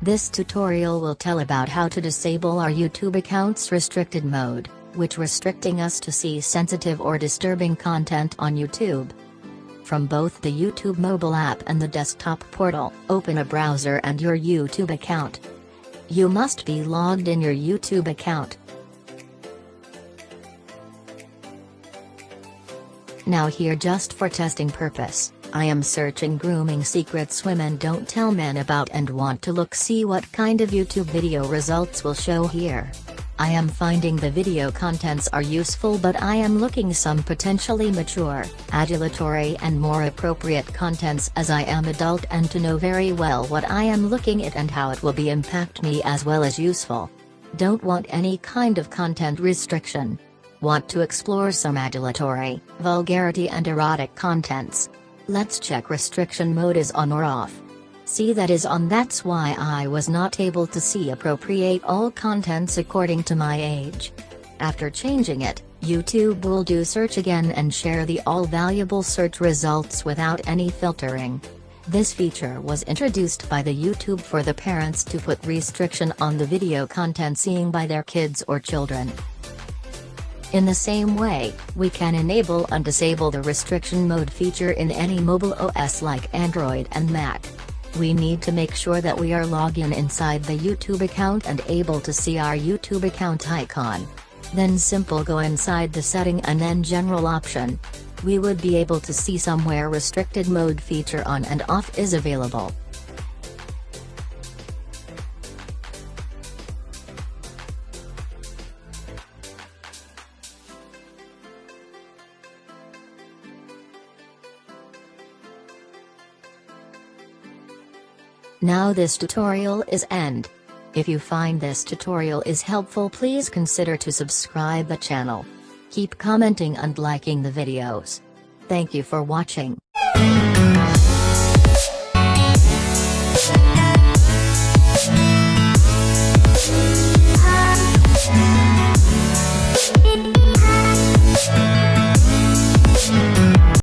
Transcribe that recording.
This tutorial will tell about how to disable our YouTube account's restricted mode, which restricting us to see sensitive or disturbing content on YouTube. From both the YouTube mobile app and the desktop portal, open a browser and your YouTube account. You must be logged in your YouTube account. Now here, just for testing purpose, I am searching grooming secrets women don't tell men about and want to see what kind of YouTube video results will show here. I am finding the video contents are useful, but I am looking some potentially mature, adulatory and more appropriate contents, as I am adult and to know very well what I am looking at and how it will be impact me as well as useful. Don't want any kind of content restriction. Want to explore some adulatory, vulgarity and erotic contents. Let's check restriction mode is on or off. See, that is on. That's why I was not able to see appropriate all contents according to my age. After changing it, YouTube will do search again and share the all valuable search results without any filtering. This feature was introduced by the YouTube for the parents to put restriction on the video content seen by their kids or children. In the same way, we can enable and disable the restriction mode feature in any mobile OS like Android and Mac. We need to make sure that we are logged in inside the YouTube account and able to see our YouTube account icon. Then simple go inside the setting and then general option. We would be able to see somewhere restricted mode feature on and off is available. Now this tutorial is end. If you find this tutorial is helpful, please consider to subscribe the channel. Keep commenting and liking the videos. Thank you for watching.